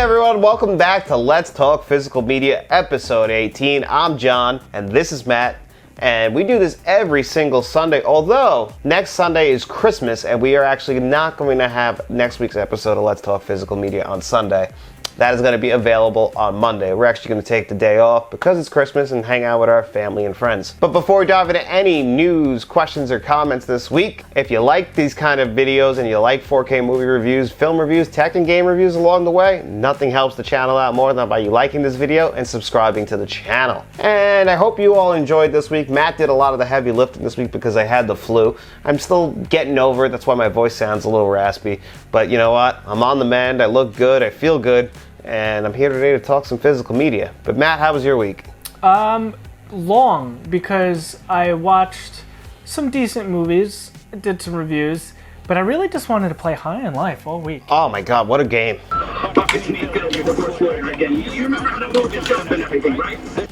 everyone, welcome back to Let's Talk Physical Media, episode 18. I'm John, and this is Matt, and we do this every single Sunday, although next Sunday is Christmas, and we are actually not going to have next week's episode of Let's Talk Physical Media on Sunday. That is going to be available on Monday. We're actually going to take the day off because it's Christmas and hang out with our family and friends. But before we dive into any news, questions, or comments this week, if you like these kind of videos and you like 4K movie reviews, film reviews, tech and game reviews along the way, nothing helps the channel out more than by you liking this video and subscribing to the channel. And I hope you all enjoyed this week. Matt did a lot of the heavy lifting this week because I had the flu. I'm still getting over it. That's why my voice sounds a little raspy. But you know what? I'm on the mend. I look good. I feel good. And I'm here today to talk some physical media. But Matt, how was your week? Long, because I watched some decent movies, did some reviews, but I really just wanted to play High on Life all week. Oh my god, what a game.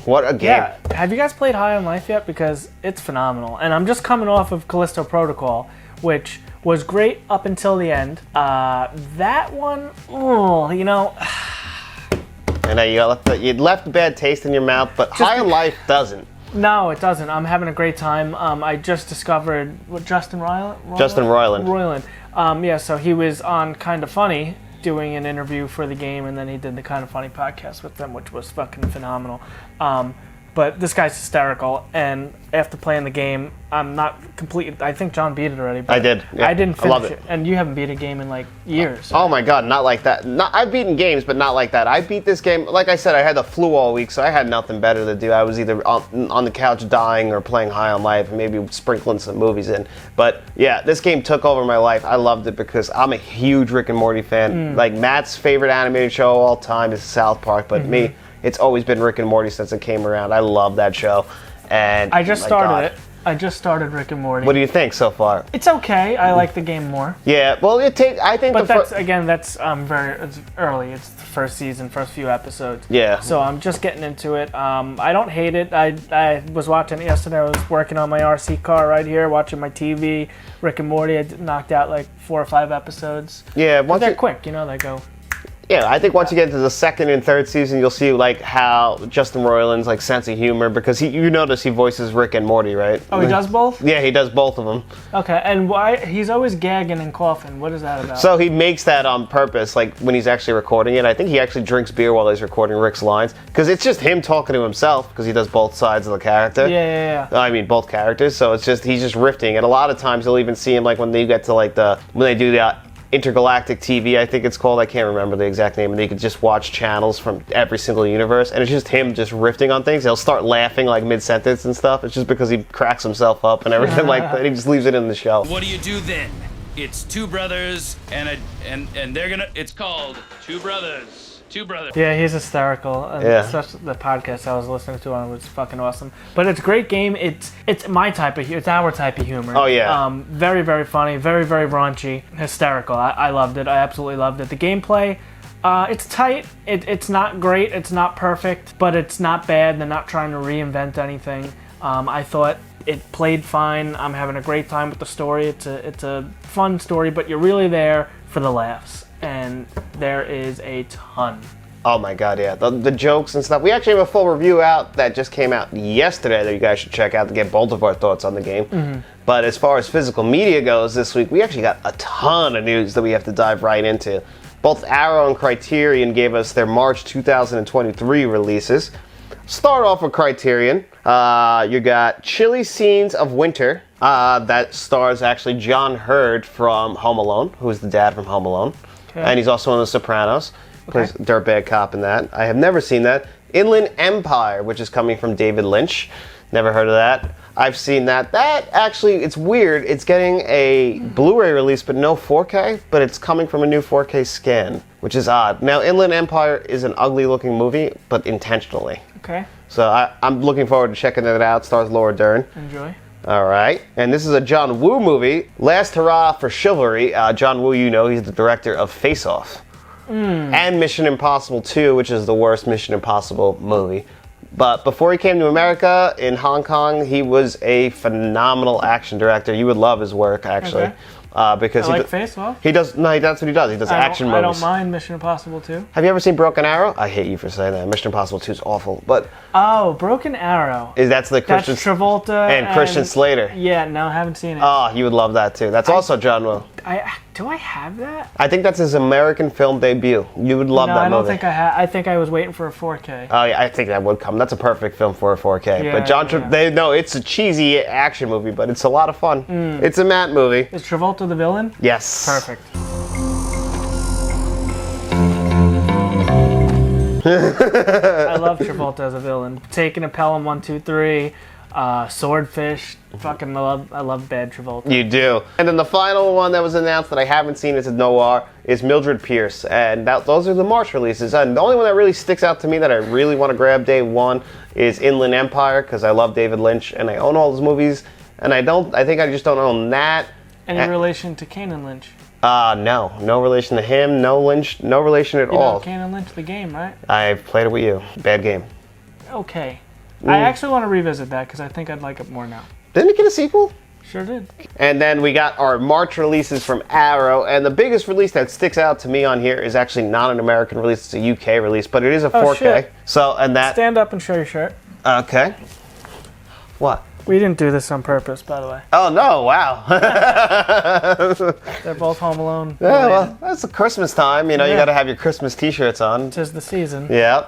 What a game. Yeah, have you guys played High on Life yet? Because it's phenomenal. And I'm just coming off of Callisto Protocol, which was great up until the end. That one, you know... I know you left a bad taste in your mouth, but High on Life doesn't. No, it doesn't. I'm having a great time. I just discovered Justin Roiland. Yeah, so he was on Kind of Funny doing an interview for the game, and then he did the Kind of Funny podcast with them, which was fucking phenomenal. But this guy's hysterical, and after playing the game, I'm not completely... I think John beat it already. But I did. Yeah, I didn't finish I love it. And you haven't beat a game in like years. Oh my god, not like that. I've beaten games, but not like that. I beat this game, like I said, I had the flu all week, so I had nothing better to do. I was either on the couch dying or playing High on Life, and maybe sprinkling some movies in. But yeah, this game took over my life. I loved it because I'm a huge Rick and Morty fan. Like Matt's favorite animated show of all time is South Park, but me, it's always been Rick and Morty since it came around. I love that show. And I just started it. I just started Rick and Morty. What do you think so far? It's okay. I like the game more. Yeah, well, I think. But that's it's early. It's the first season, first few episodes. Yeah. So I'm just getting into it. I don't hate it. I was watching it yesterday. I was working on my RC car right here, watching my TV. Rick and Morty. I knocked out like 4 or 5 episodes. Yeah. They're quick. You know, they go. Yeah, I think once you get into the second and third season, you'll see like how Justin Roiland's like sense of humor, because you notice he voices Rick and Morty, right? Oh, he does both? Yeah, he does both of them. Okay, and why he's always gagging and coughing? What is that about? So he makes that on purpose, like when he's actually recording it. I think he actually drinks beer while he's recording Rick's lines, because it's just him talking to himself, because he does both sides of the character. Yeah. I mean, both characters. So it's just he's just riffing, and a lot of times you'll even see him like when they get to like when they do the intergalactic TV, I think it's called. I can't remember the exact name, and you can just watch channels from every single universe, and it's just him just riffing on things. He'll start laughing like mid-sentence and stuff. It's just because he cracks himself up and everything like that. He just leaves it in the show. What do you do then? It's two brothers and they're gonna. It's called Two Brothers. Two Brothers. Yeah, he's hysterical. And especially the podcast I was listening to on was fucking awesome. But it's a great game. It's my type of it's our type of humor. Oh yeah. Very, very funny. Very, very raunchy. Hysterical. I loved it. I absolutely loved it. The gameplay, it's tight. It's not great. It's not perfect, but it's not bad. They're not trying to reinvent anything. I thought it played fine. I'm having a great time with the story. It's a fun story, but you're really there for the laughs. And there is a ton. Oh my god, yeah. The jokes and stuff. We actually have a full review out that just came out yesterday that you guys should check out to get both of our thoughts on the game. But as far as physical media goes this week, we actually got a ton of news that we have to dive right into. Both Arrow and Criterion gave us their March 2023 releases. Start off with Criterion. You got Chilly Scenes of Winter. That stars actually John Hurd from Home Alone, who is the dad from Home Alone. And he's also on The Sopranos. Plays dirtbag cop in that. I have never seen that. Inland Empire, which is coming from David Lynch. Never heard of that. I've seen that. That actually, it's weird. It's getting a Blu-ray release, but no 4K. But it's coming from a new 4K scan, which is odd. Now, Inland Empire is an ugly-looking movie, but intentionally. Okay. So I'm looking forward to checking it out. Stars Laura Dern. Enjoy. All right. And this is a John Woo movie, Last Hurrah for Chivalry. John Woo, you know, he's the director of Face Off. And Mission Impossible 2, which is the worst Mission Impossible movie. But before he came to America, in Hong Kong, he was a phenomenal action director. You would love his work, actually. because I like Face Off. he does. No, that's what he does. He does action movies. I don't mind Mission Impossible 2. Have you ever seen Broken Arrow? I hate you for saying that. Mission Impossible 2 is awful, but Oh, Broken Arrow. that's the Christian That's Travolta and Christian Slater. Yeah, no, I haven't seen it. Oh, you would love that too. That's also John Woo. Do I have that? I think that's his American film debut. You would love No, that movie. I don't think I have. I think I was waiting for a 4K. Oh yeah, I think that would come. That's a perfect film for a 4K. Yeah, but John, yeah. It's a cheesy action movie, but it's a lot of fun. It's a Matt movie. Is Travolta the villain? Yes. Perfect. I love Travolta as a villain. Taking a Pelham 1, 2, 3, Swordfish. Fucking I love bad Travolta. You do. And then the final one that was announced that I haven't seen is a noir is Mildred Pierce, and those are the March releases. And the only one that really sticks out to me that I really want to grab day one is Inland Empire, because I love David Lynch and I own all his movies. And I think I just don't own that. Any relation to Kane Lynch? No relation to him. No Lynch. No relation at all. You know Kane Lynch, the game, right? I've played it with you. Bad game. Okay. I actually want to revisit that because I think I'd like it more now. Didn't it get a sequel? Sure did. And then we got our March releases from Arrow, and the biggest release that sticks out to me on here is actually not an American release, it's a UK release, but it is a 4K. Shit. So, and that... Stand up and show your shirt. Okay. What? We didn't do this on purpose, by the way. Oh, no, wow. They're both Home Alone. Yeah, well, that's the Christmas time, you know, you Yeah. gotta have your Christmas t-shirts on. 'Tis the season. Yeah.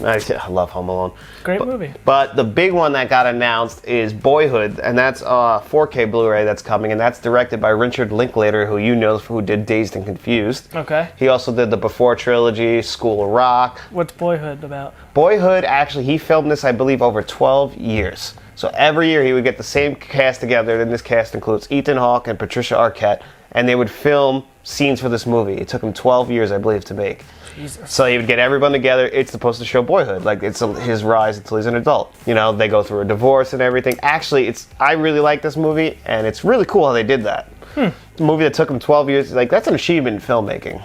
I love Home Alone. Great movie. But the big one that got announced is Boyhood, and that's a 4K Blu-ray that's coming, and that's directed by Richard Linklater, who you know who did Dazed and Confused. Okay. He also did the Before trilogy, School of Rock. What's Boyhood about? Boyhood, actually, he filmed this, I believe, over 12 years. So every year he would get the same cast together, and this cast includes Ethan Hawke and Patricia Arquette, and they would film scenes for this movie. It took him 12 years, I believe, to make. Jesus. So he would get everyone together. It's supposed to show boyhood, like it's his rise until he's an adult. You know, they go through a divorce and everything. Actually, I really like this movie, and it's really cool how they did that. A movie that took him 12 years, like that's an achievement in filmmaking.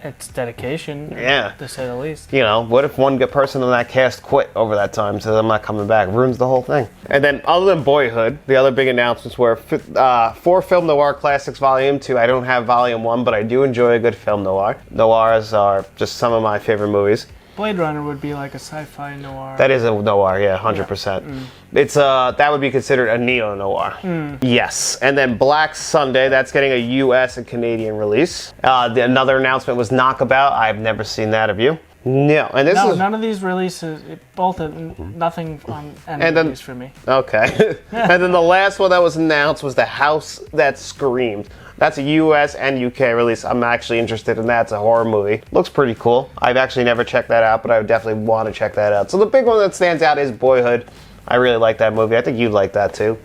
It's dedication, Yeah. to say the least. You know, what if one good person in that cast quit over that time, says I'm not coming back, ruins the whole thing. And then other than Boyhood, the other big announcements were 4 Film Noir Classics Volume 2. I don't have Volume 1, but I do enjoy a good film noir. Noirs are just some of my favorite movies. Blade Runner would be like a sci-fi noir. That is a noir, yeah, 100%. It's that would be considered a neo-noir. Yes. And then Black Sunday, that's getting a US and Canadian release. Another announcement was Knockabout. I've never seen that, have you? No. And this is none of these releases, nothing on any of these for me. Okay. And then the last one that was announced was The House That Screamed. That's a US and UK release. I'm actually interested in that. It's a horror movie. Looks pretty cool. I've actually never checked that out, but I would definitely want to check that out. So the big one that stands out is Boyhood. I really like that movie. I think you'd like that too.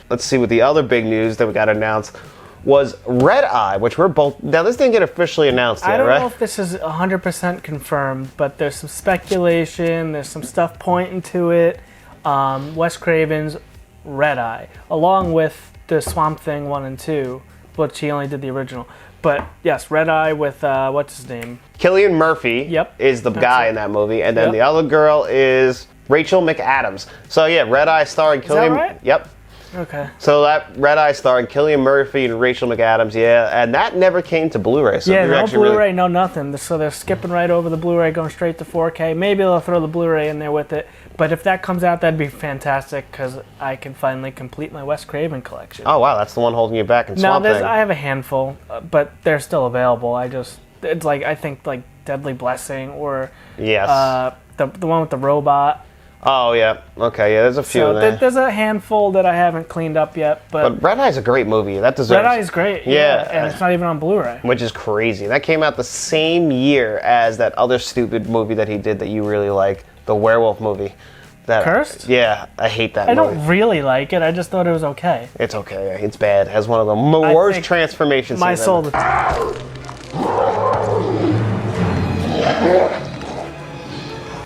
Let's see what the other big news that we got announced was Red Eye, which we're both... Now, this didn't get officially announced yet, right? I don't know if this is 100% confirmed, but there's some speculation. There's some stuff pointing to it. Wes Craven's Red Eye, along with the Swamp Thing 1 and 2, but he only did the original. But yes, Red Eye with, what's his name? Cillian Murphy is the guy in that movie, and then the other girl is Rachel McAdams. So yeah, Red Eye starring Cillian... Is that right? Yep. Okay. So that Red Eye starring Cillian Murphy and Rachel McAdams, and that never came to Blu-ray. So yeah, no Blu-ray, really... no nothing. So they're skipping right over the Blu-ray, going straight to 4K. Maybe they'll throw the Blu-ray in there with it. But if that comes out, that'd be fantastic because I can finally complete my Wes Craven collection. Oh wow, that's the one holding you back in Swamp Thing. I have a handful, but they're still available. It's like I think like Deadly Blessing or the one with the robot. Oh yeah, okay, yeah. There's a few in there. There's a handful that I haven't cleaned up yet, but Red Eye's a great movie. That deserves. Red Eye is great. Yeah, and it's not even on Blu-ray, which is crazy. That came out the same year as that other stupid movie that he did that you really like, the werewolf movie. Cursed? Yeah, I hate that movie. I don't really like it. I just thought it was okay. It's okay. It's bad. It has one of the worst transformations. My soul.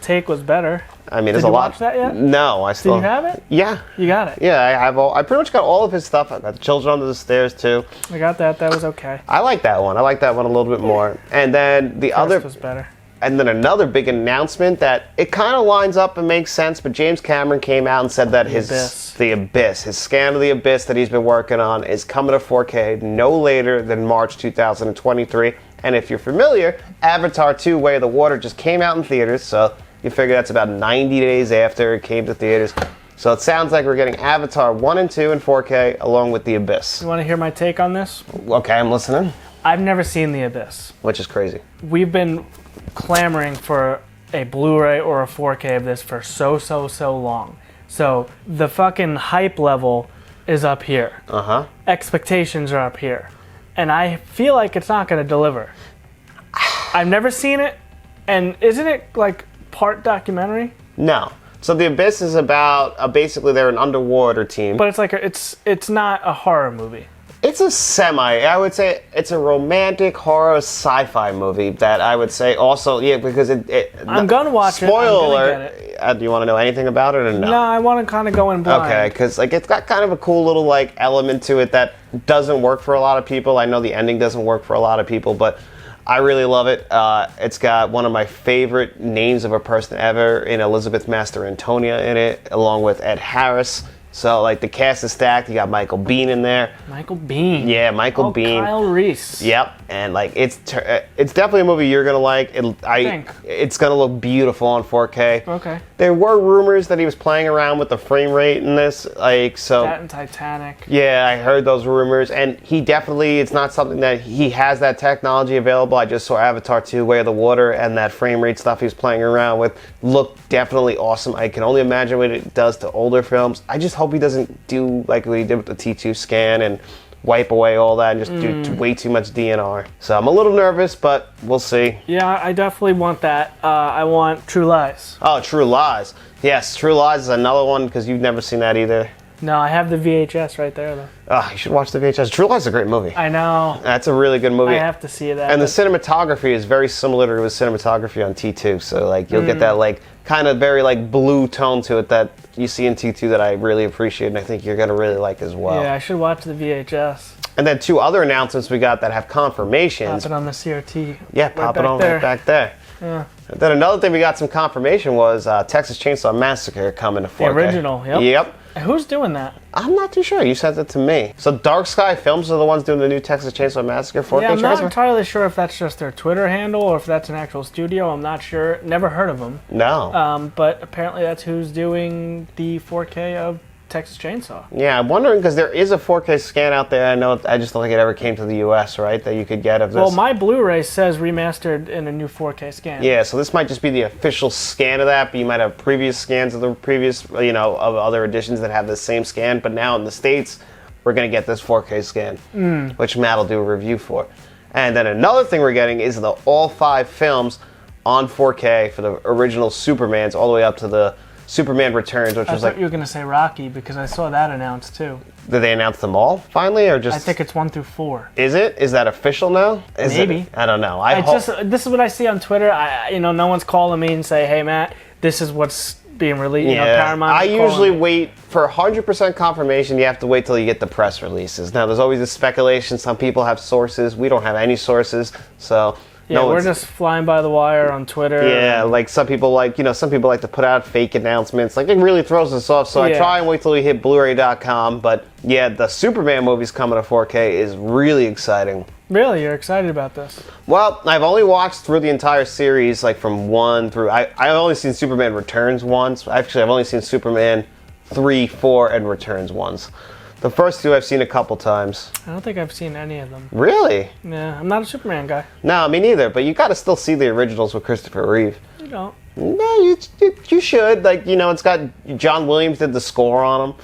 Take was better. I mean, there's a lot. Did you watch that yet? No, I still. Do you have it? Yeah. You got it? Yeah, I have I pretty much got all of his stuff. I got The Children Under the Stairs too. I got that. That was okay. I like that one. I like that one a little bit more. And then the other was better. And then another big announcement that it kind of lines up and makes sense, but James Cameron came out and said that The Abyss, his scan of The Abyss that he's been working on is coming to 4K no later than March 2023. And if you're familiar, Avatar 2 Way of the Water just came out in theaters, so you figure that's about 90 days after it came to theaters. So it sounds like we're getting Avatar 1 and 2 in 4K along with The Abyss. You want to hear my take on this? Okay, I'm listening. I've never seen The Abyss. Which is crazy. We've been clamoring for a Blu-ray or a 4K of this for so long. So the fucking hype level is up here. Expectations are up here. And I feel like it's not going to deliver. I've never seen it. And isn't it like part documentary? No. So The Abyss is about, basically they're an underwater team. But it's like, it's not a horror movie. It's a I would say it's a romantic horror sci-fi movie that I would say also, yeah, because I'm gonna watch it. Spoiler alert. Do you want to know anything about it or no? No, I want to kind of go in blind. Okay, because like it's got kind of a cool little like element to it that doesn't work for a lot of people. I know the ending doesn't work for a lot of people, but I really love it. It's got one of my favorite names of a person ever in Elizabeth Master Antonia in it, along with Ed Harris. So, like, the cast is stacked. You got Michael Biehn in there. Michael Biehn. Yeah, Michael Biehn. Kyle Reese. Yep. And, like, it's definitely a movie you're going to like. It's going to look beautiful on 4K. Okay. There were rumors that he was playing around with the frame rate in this. Like, so. That and Titanic. Yeah, I heard those rumors. And he definitely, it's not something that he has that technology available. I just saw Avatar 2 Way of the Water, and that frame rate stuff he was playing around with looked definitely awesome. I can only imagine what it does to older films. I just hope he doesn't do like what he did with the T2 scan and wipe away all that and just do way too much DNR. So I'm a little nervous, but we'll see. Yeah, I definitely want that. I want True Lies. Oh, True Lies. Yes, True Lies is another one because you've never seen that either. No, I have the VHS right there, though. Oh, you should watch the VHS. True Lies is a great movie. I know. That's a really good movie. I have to see that. And the cinematography is very similar to the cinematography on T2. So, like, you'll get that, like, kind of very, like, blue tone to it that you see in T2 that I really appreciate and I think you're going to really like as well. Yeah, I should watch the VHS. And then 2 other announcements we got that have confirmations. Pop it on the CRT. Yeah, pop it on right back there. Yeah. And then another thing we got some confirmation was Texas Chainsaw Massacre coming to 4K. The original, yep. Yep. Who's doing that? I'm not too sure. You sent it to me. So Dark Sky Films are the ones doing the new Texas Chainsaw Massacre 4K Yeah, I'm not transfer? entirely sure if that's just their Twitter handle or if that's an actual studio. I'm not sure. Never heard of them. No. But apparently that's who's doing the 4K of Texas Chainsaw. Yeah, I'm wondering because there is a 4K scan out there. I just don't think it ever came to the US, right? That you could get of this. Well, my Blu-ray says remastered in a new 4K scan. Yeah, so this might just be the official scan of that, but you might have previous scans of the previous, of other editions that have the same scan. But now in the States, we're going to get this 4K scan, which Matt will do a review for. And then another thing we're getting is all 5 films on 4K for the original Supermans, all the way up to the Superman Returns, which was like... I thought you were going to say Rocky, because I saw that announced, too. Did they announce them all, finally, or just... I think it's 1 through 4. Is it? Is that official now? Maybe. I don't know. This is what I see on Twitter. No one's calling me and say, hey, Matt, this is what's being released. Yeah. Paramount I usually wait for 100% confirmation. You have to wait till you get the press releases. Now, there's always this speculation. Some people have sources. We don't have any sources, so... Yeah, we're just flying by the wire on Twitter. Yeah, like some people like to put out fake announcements. Like it really throws us off. So I try and wait till we hit Blu-ray.com. But yeah, the Superman movie's coming to 4K is really exciting. Really? You're excited about this? Well, I've only watched through the entire series, like from 1 through... I've only seen Superman Returns once. Actually, I've only seen Superman 3, 4, and Returns once. The first 2 I've seen a couple times. I don't think I've seen any of them. Really? Yeah, I'm not a Superman guy. No, me neither. But you got to still see the originals with Christopher Reeve. You don't. No, you should. Like, it's got... John Williams did the score on them.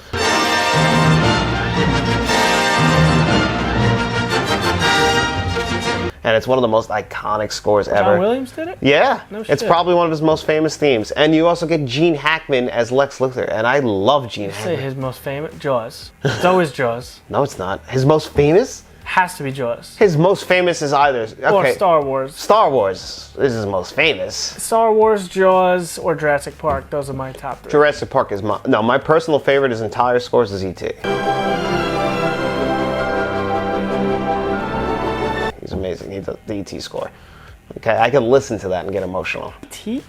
And it's one of the most iconic scores ever. John Williams did it? Yeah. No shit. It's probably one of his most famous themes. And you also get Gene Hackman as Lex Luthor. And I love Gene Hackman. Say his most famous? Jaws. It's always Jaws. No, it's not. His most famous? Has to be Jaws. His most famous is either... Okay. Or Star Wars. Star Wars is his most famous. Star Wars, Jaws, or Jurassic Park. Those are my top 3. Jurassic Park is my... No, my personal favorite, his entire scores is E.T. He's amazing. He does the E.T. score. Okay, I can listen to that and get emotional. T?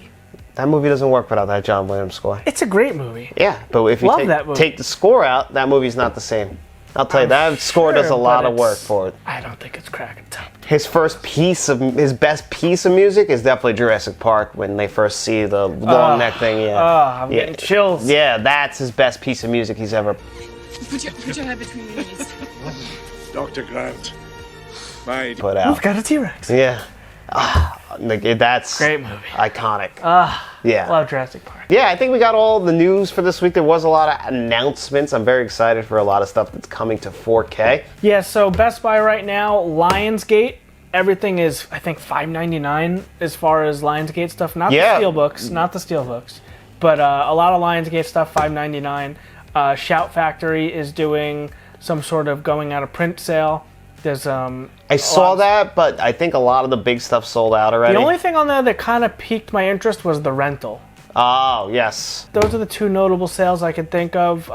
That movie doesn't work without that John Williams score. It's a great movie. Yeah, but if you Love that movie. take the score out, that movie's not the same. I'll tell you, that score does a lot of work for it. I don't think it's cracking top. His best piece of music is definitely Jurassic Park when they first see the long neck thing. Yeah. I'm getting chills. Yeah, that's his best piece of music he's ever. Put your head between your knees. Dr. Grant, my Put out. We've got a T-Rex. Yeah. That's Great movie. iconic. Yeah. Love Jurassic Park. Yeah, I think we got all the news for this week. There was a lot of announcements. I'm very excited for a lot of stuff that's coming to 4K. Yeah, so Best Buy right now, Lionsgate, everything is, I think, $5.99 as far as Lionsgate stuff. Not the Steelbooks, but a lot of Lionsgate stuff, $5.99. Shout Factory is doing some sort of going out of print sale. There's I saw that, but I think a lot of the big stuff sold out already. The only thing on there that kind of piqued my interest was the rental. Oh, yes. Those are the two notable sales I could think of.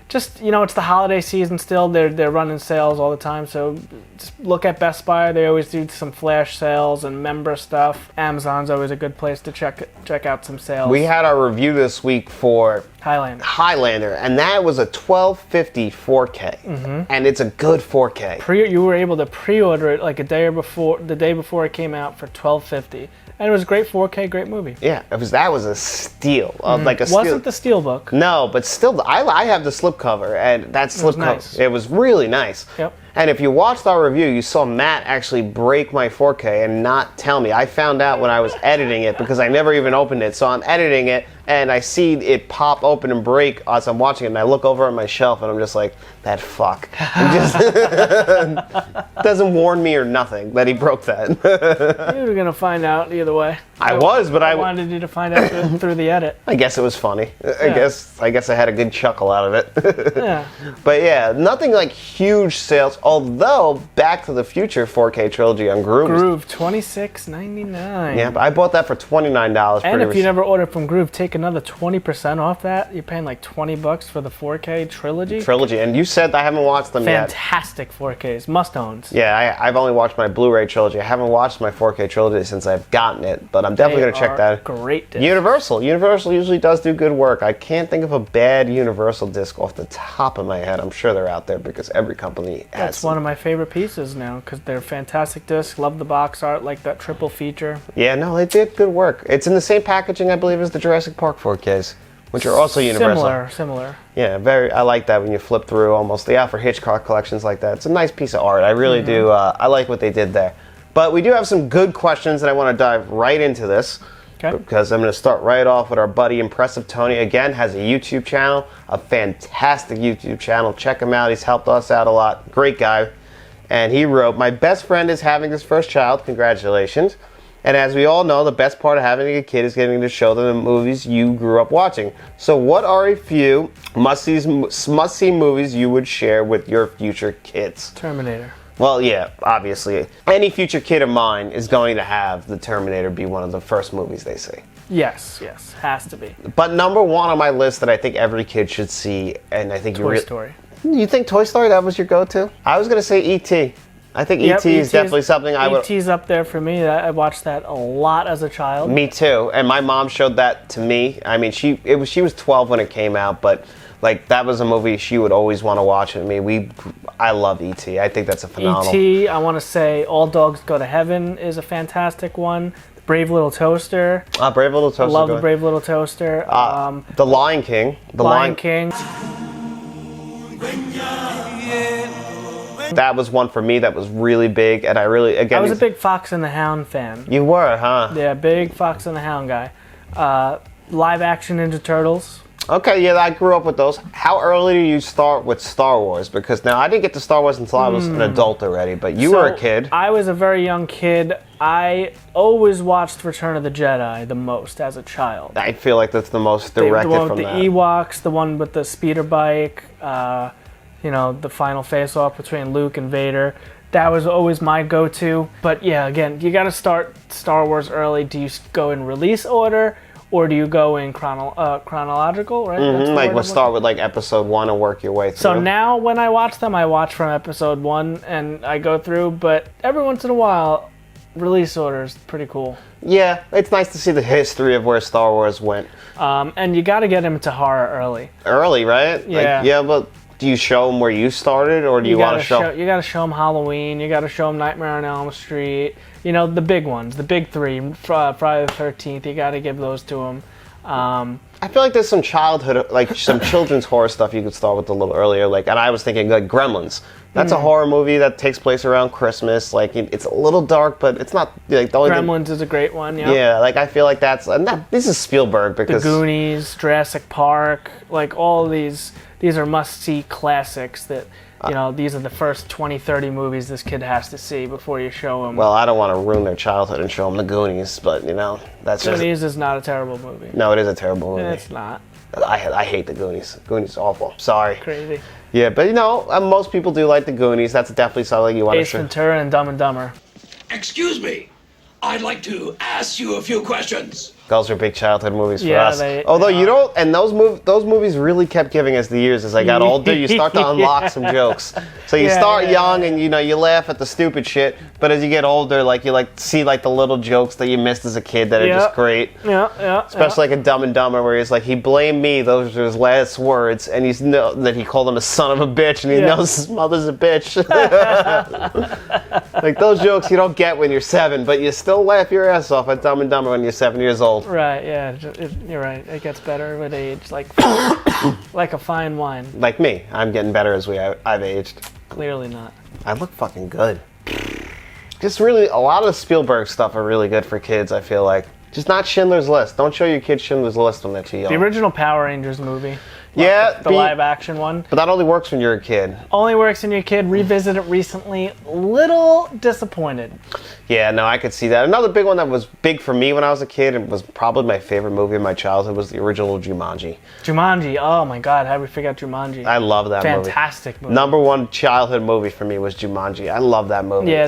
Just, it's the holiday season still. They're running sales all the time. So just look at Best Buy. They always do some flash sales and member stuff. Amazon's always a good place to check out some sales. We had our review this week for Highlander, and that was a 1250 4K, and it's a good 4K. You were able to pre-order it like the day before it came out for 1250. And it was a great 4K, great movie. Yeah, that was a steal. Like a Wasn't the Steelbook. No, but still, I have the slipcover, and that slipcover, nice. It was really nice. Yep. And if you watched our review, you saw Matt actually break my 4K and not tell me. I found out when I was editing it because I never even opened it. So I'm editing it, and I see it pop open and break as I'm watching it, and I look over at my shelf, and I'm just like, that fuck. Doesn't warn me or nothing that he broke that. You were going to find out either way. I wanted you to find out through the edit. I guess it was funny. I guess I had a good chuckle out of it. Yeah. But yeah, nothing like huge sales. Although Back to the Future 4K trilogy on Groove. $26.99. Yeah, but I bought that for $29. And if you never ordered from Groove, take another 20% off that. You're paying like $20 for the 4K trilogy. And you said I haven't watched them yet. Fantastic 4Ks, must-owns. Yeah, I've only watched my Blu-ray trilogy. I haven't watched my 4K trilogy since I've gotten it, but I'm definitely going to check that. Great disc. Universal usually does do good work. I can't think of a bad Universal disc off the top of my head. I'm sure they're out there because every company has. That's one of my favorite pieces now because they're fantastic discs. Love the box art, like that triple feature. Yeah, no, they did good work. It's in the same packaging, I believe, as the Jurassic Park 4Ks, which are also Universal. Similar. Yeah, I like that when you flip through almost the Alfred Hitchcock collections like that. It's a nice piece of art. I really do. I like what they did there. But we do have some good questions, and I want to dive right into this. Okay. Because I'm going to start right off with our buddy Impressive Tony. Again, has a YouTube channel, a fantastic YouTube channel. Check him out. He's helped us out a lot. Great guy. And he wrote, "My best friend is having his first child. Congratulations. And as we all know, the best part of having a kid is getting to show them the movies you grew up watching. So what are a few must-see movies you would share with your future kids?" Terminator. Well, yeah, obviously. Any future kid of mine is going to have the Terminator be one of the first movies they see. Yes, has to be. But number one on my list that I think every kid should see, and I think Toy Story. You think Toy Story, that was your go-to? I was going to say E.T. I think E.T. is definitely something I would... E.T.'s up there for me. I watched that a lot as a child. Me too. And my mom showed that to me. I mean, she was 12 when it came out, but like that was a movie she would always want to watch with me. I love E.T. I think that's a phenomenal... E.T., I want to say All Dogs Go to Heaven is a fantastic one. Brave Little Toaster. Brave Little Toaster. I love the Brave Little Toaster. The Lion King. Lion King. That was one for me that was really big, and I was a big Fox and the Hound fan. You were, huh? Yeah, big Fox and the Hound guy. Live action Ninja Turtles. Okay, yeah, I grew up with those. How early do you start with Star Wars? Because now I didn't get to Star Wars until I was an adult already, but you were a kid. I was a very young kid. I always watched Return of the Jedi the most as a child. I feel like that's the most directed the one from with that. The Ewoks, the one with the speeder bike, the final face-off between Luke and Vader. That was always my go-to. But yeah, again, you got to start Star Wars early. Do you go in release order? Or do you go in chronological, right? Like we'll start with like episode 1 and work your way through. So now when I watch them, I watch from episode 1 and I go through. But every once in a while, release order is pretty cool. Yeah, it's nice to see the history of where Star Wars went. And you got to get him into horror early. Early, right? Yeah. Like, yeah, but do you show them where you started, or do you want to show? You got to show him Halloween. You got to show him Nightmare on Elm Street. You know, the big ones, the big three. Friday the 13th. You got to give those to him. I feel like there's some childhood, like some children's horror stuff you could start with a little earlier. Like, and I was thinking like Gremlins. That's a horror movie that takes place around Christmas. Like, it's a little dark, but it's not like the only Gremlins is a great one. Yeah. Yeah, like I feel like this is Spielberg because The Goonies, Jurassic Park, like all these are must-see classics that, you know, these are the first 20, 30 movies this kid has to see before you show him. Well, I don't want to ruin their childhood and show them The Goonies, but, you know, that's Goonies is not a terrible movie. No, it is a terrible movie. It's not. I hate The Goonies. Goonies is awful. Sorry. Crazy. Yeah, but, you know, most people do like The Goonies. That's definitely something you want to Ace show. Ventura and Dumb and Dumber. Excuse me. I'd like to ask you a few questions. Those are big childhood movies for Yeah, us. they Although are. you don't, and those movies really kept giving as the years as I got older. You start to unlock some jokes. So you start young and you know you laugh at the stupid shit, but as you get older, like you like see like the little jokes that you missed as a kid that are just great. Yeah. Especially like a Dumb and Dumber where he's like he blamed me. Those are his last words, and he's know that he called him a son of a bitch, and he knows his mother's a bitch. Like those jokes you don't get when you're 7, but you still laugh your ass off at Dumb and Dumber when you're 7 years old. Right, yeah, you're right. It gets better with age, like like a fine wine. Like me, I'm getting better as I've aged. Clearly not. I look fucking good. Just really, a lot of the Spielberg stuff are really good for kids, I feel like. Just not Schindler's List. Don't show your kids Schindler's List when they're too young. The original Power Rangers movie. Yeah. The live action one. But that only works when you're a kid. Only works when you're a kid. Revisit it recently. Little disappointed. Yeah, no, I could see that. Another big one that was big for me when I was a kid and was probably my favorite movie in my childhood was the original Jumanji. Jumanji. Oh my God, how did we forget Jumanji? I love that movie. Fantastic movie. Number one childhood movie for me was Jumanji. I love that movie. Yeah,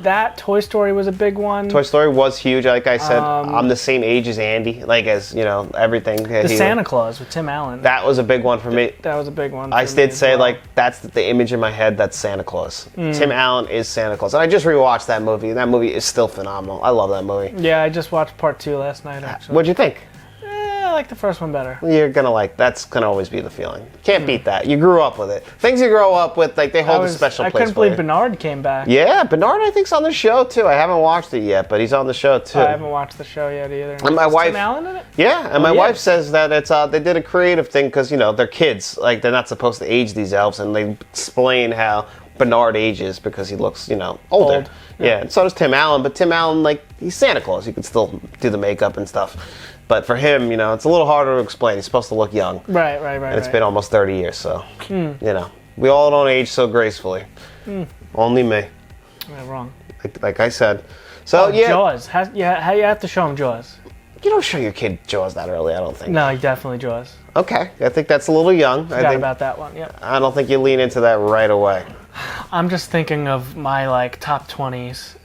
that Toy Story was a big one. Toy Story was huge. Like I said, I'm the same age as Andy. Like as you know, everything. The Santa Claus with Tim Allen. That was a big one for me. That was a big one. I did say like that's the image in my head. That's Santa Claus. Tim Allen is Santa Claus, and I just rewatched that movie. And that movie is still phenomenal. I love that movie. Yeah, I just watched part 2 last night. Actually, What'd you think? I like the first one better. You're gonna like. That's gonna always be the feeling. Can't beat that. You grew up with it. Things you grow up with, like they hold a special I place couldn't for believe you. Bernard came back. Yeah, Bernard I think's on the show too. I haven't watched it yet, but he's on the show too. I haven't watched the show yet either. And my Is wife, Tim Allen in it? Yeah, and my yeah. wife says that it's they did a creative thing because you know they're kids, like they're not supposed to age these elves, and they explain how Bernard ages because he looks older. Old. Yeah, and so does Tim Allen, but Tim Allen he's Santa Claus. You can still do the makeup and stuff, but for him, it's a little harder to explain. He's supposed to look young. Right. And it's been almost 30 years, so we all don't age so gracefully. Only me. Yeah, wrong. Like I said. So yeah, Jaws. How you have to show him Jaws. you don't show your kid Jaws that early. I don't think. No, definitely Jaws. Okay, I think that's a little young. Forgot about that one. Yep. I don't think you lean into that right away. I'm just thinking of my top 20s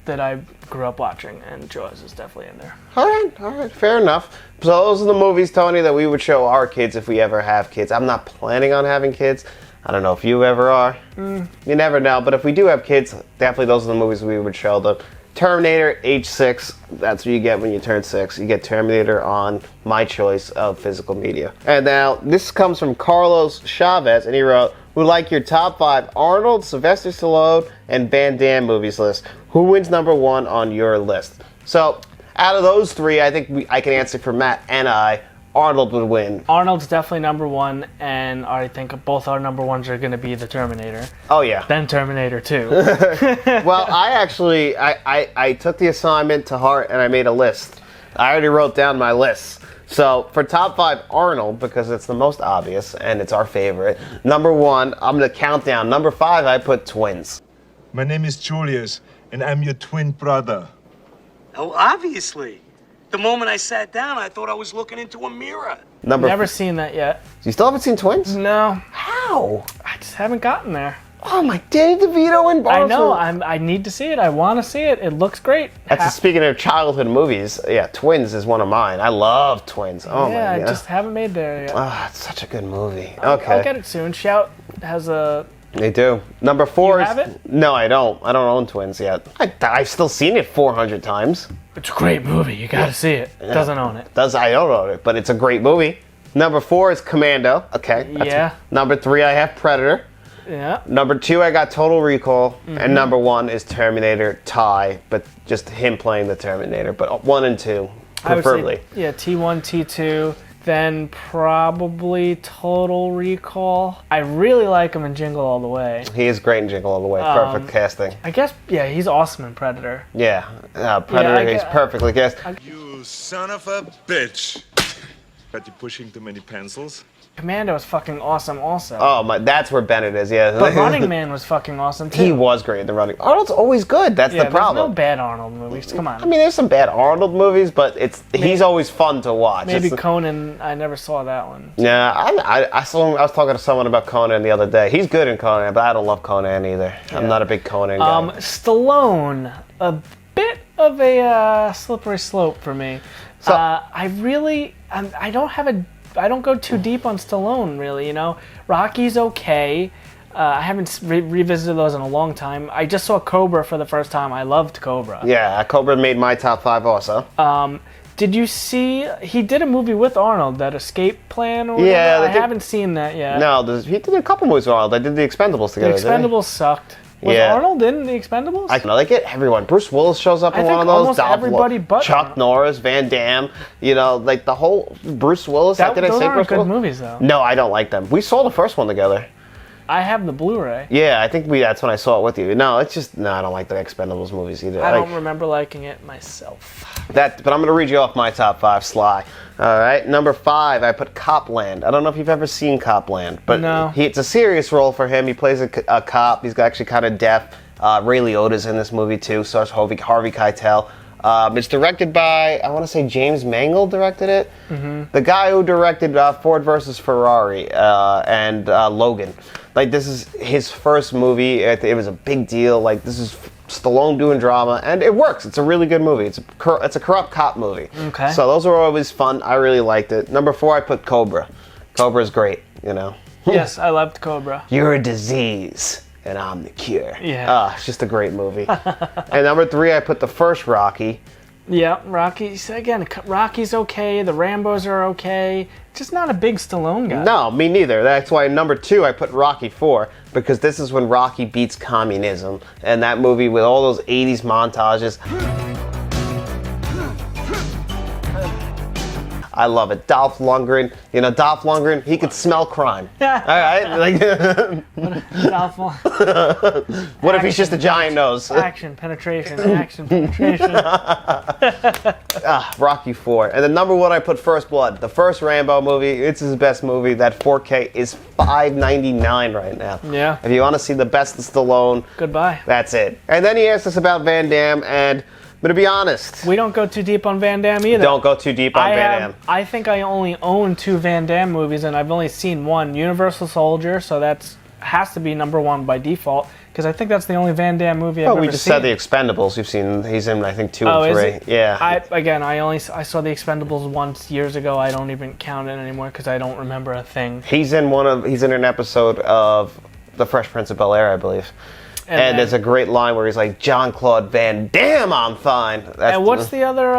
that I grew up watching, and Jaws is definitely in there. All right, fair enough. So those are the movies, Tony, that we would show our kids if we ever have kids. I'm not planning on having kids. I don't know if you ever are. You never know, but if we do have kids, definitely those are the movies we would show them. Terminator, age 6, that's what you get when you turn 6. You get Terminator on my choice of physical media. And now, this comes from Carlos Chavez, and he wrote, "Would like your top 5 Arnold, Sylvester Stallone, and Van Damme movies list. Who wins number 1 on your list?" So, out of those 3, I think I can answer for Matt and I. Arnold would win. Arnold's definitely number 1, and I think both our number 1s are going to be the Terminator. Oh, yeah. Then Terminator 2. Well, I actually, I took the assignment to heart and I made a list. I already wrote down my list. So, for top 5, Arnold, because it's the most obvious and it's our favorite. Number 1, I'm going to count down. Number 5, I put Twins. My name is Julius, and I'm your twin brother. Oh, obviously. The moment I sat down, I thought I was looking into a mirror. Never seen that yet. You still haven't seen Twins? No. How? I just haven't gotten there. Oh my, Danny DeVito and Barbara. I know. I need to see it. I want to see it. It looks great. Speaking of childhood movies, yeah, Twins is one of mine. I love Twins. Oh yeah, my god. I just haven't made there yet. Oh, it's such a good movie. I'll Okay. get it soon. Shout has a They do. Number 4 You is... have it? No, I don't. I don't own Twins yet. I've still seen it 400 times. It's a great movie. You gotta see it. Doesn't own it. I don't own it, but it's a great movie. Number 4 is Commando. Okay. Yeah. Number 3, I have Predator. Yeah. Number 2, I got Total Recall. And number 1 is Terminator tie, but just him playing the Terminator. But 1 and 2, preferably. I would say, yeah, T1, T2. Then probably Total Recall. I really like him in Jingle All the Way. He is great in Jingle All the Way. Perfect casting. I guess, yeah, he's awesome in Predator. Yeah. Predator, Yeah, he's perfectly cast. You son of a bitch. Got you pushing too many pencils? Commando is fucking awesome also. Oh, that's where Bennett is, yeah. But Running Man was fucking awesome too. He was great in the Running. Arnold's always good. That's the problem. There's no bad Arnold movies. Come on. I mean, there's some bad Arnold movies, but he's always fun to watch. Maybe Conan. I never saw that one. Yeah, I was talking to someone about Conan the other day. He's good in Conan, but I don't love Conan either. Yeah. I'm not a big Conan guy. Stallone, a bit of a slippery slope for me. So, I don't go too deep on Stallone, really, you know. Rocky's okay. I haven't revisited those in a long time. I just saw Cobra for the first time. I loved Cobra. Yeah, Cobra made my top 5 also. Did you see, he did a movie with Arnold, that Escape Plan or whatever? Yeah. I haven't seen that yet. No, he did a couple movies with Arnold. I did The Expendables together, The Expendables sucked. Was Arnold in The Expendables? I like it. Everyone. Bruce Willis shows up in one of those. Almost everybody but Chuck Norris, Van Damme. You know, like the whole Bruce Willis. Those aren't good movies, though. No, I don't like them. We saw the first one together. I have the Blu-ray. Yeah, I think that's when I saw it with you. No, I don't like the Expendables movies either. I don't remember liking it myself. But I'm going to read you off my top 5, Sly. All right, number 5, I put Copland. I don't know if you've ever seen Copland, but no. It's a serious role for him. He plays a cop. He's actually kind of deaf. Ray Liotta's in this movie too. Stars Harvey Keitel. It's directed by, I want to say James Mangold directed it. Mm-hmm. The guy who directed Ford versus Ferrari and Logan. Like, this is his first movie. It was a big deal. Like, this is Stallone doing drama, and it works. It's a really good movie. It's a corrupt cop movie. Okay. So those were always fun. I really liked it. Number 4, I put Cobra. Cobra's great, you know. Yes, I loved Cobra. You're a disease, and I'm the cure. Yeah. It's just a great movie. And number 3, I put the first Rocky. Yeah, Rocky. Again, Rocky's okay. The Rambos are okay. Just not a big Stallone guy. No, me neither. That's why number 2, I put Rocky 4, because this is when Rocky beats communism. And that movie with all those 80s montages. I love it. Dolph Lundgren, he could smell crime. All right? Like, Dolph Lundgren. What if he's just a giant nose? Action, penetration. Rocky 4. And then number 1, I put First Blood. The first Rambo movie. It's his best movie. That 4K is $5.99 right now. Yeah. If you want to see the best of Stallone, goodbye. That's it. And then he asked us about Van Damme, and I'm going to be honest. We don't go too deep on Van Damme either. Don't go too deep on Van Damme. I think I only own 2 Van Damme movies, and I've only seen one, Universal Soldier, so that has to be number 1 by default, because I think that's the only Van Damme movie I've ever seen. We just said The Expendables. He's in, I think, 2 and 3. Is he? Yeah. I saw The Expendables once years ago. I don't even count it anymore because I don't remember a thing. He's in an episode of The Fresh Prince of Bel-Air, I believe. And there's a great line where he's like, Jean-Claude Van Damme, I'm fine. What's the other,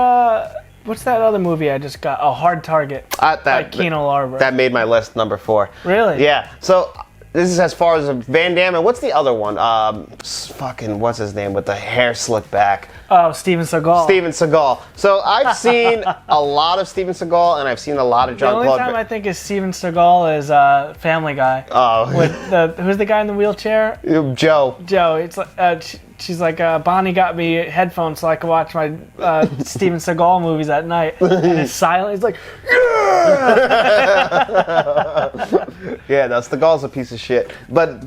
what's that other movie I just got? Oh, Hard Target by Kino Lorber. That made my list, number 4. Really? Yeah. So this is as far as Van Damme. And what's the other one? What's his name with the hair slicked back? Oh, Steven Seagal. Steven Seagal. So I've seen a lot of Steven Seagal, and I've seen a lot of Jean-Claude. The only time I think is Steven Seagal is Family Guy. Oh. Who's the guy in the wheelchair? Joe. It's like she's like, Bonnie got me headphones so I could watch my Steven Seagal movies at night. And it's silent. He's like, yeah, no, Seagal's a piece of shit. But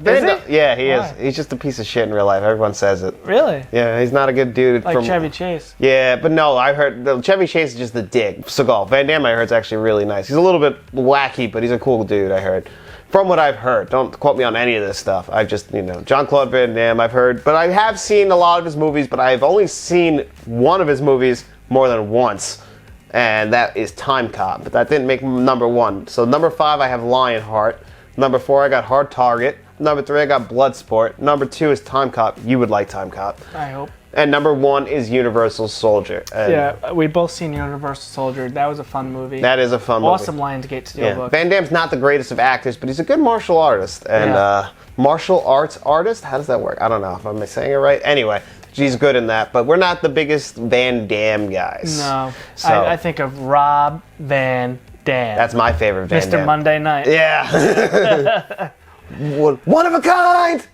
yeah, he is. He's just a piece of shit in real life. Everyone says it. Really? Yeah, he's not a good dude. Like Chevy Chase. Yeah, but no, I heard Chevy Chase is just the dick. Seagal. Van Damme, I heard, is actually really nice. He's a little bit wacky, but he's a cool dude, I heard. From what I've heard. Don't quote me on any of this stuff. I've just, Jean-Claude Van Damme, I've heard. But I have seen a lot of his movies, but I've only seen one of his movies more than once. And that is Time Cop. But that didn't make number 1. So number 5, I have Lionheart. Number 4, I got Hard Target. Number 3, I got Bloodsport. Number 2 is Time Cop. You would like Time Cop. I hope. And number 1 is Universal Soldier. And Yeah, we both seen Universal Soldier. That was a fun movie. that is a fun movie. Awesome Lionsgate Steelbook. Van Damme's not the greatest of actors, but he's a good martial artist. And martial arts artist? How does that work? I don't know if I'm saying it right. Anyway, he's good in that, but we're not the biggest Van Damme guys. No. So, I think of Rob Van Dam. that's my favorite Van Mr. Damme. Monday Night. Yeah. One of a kind!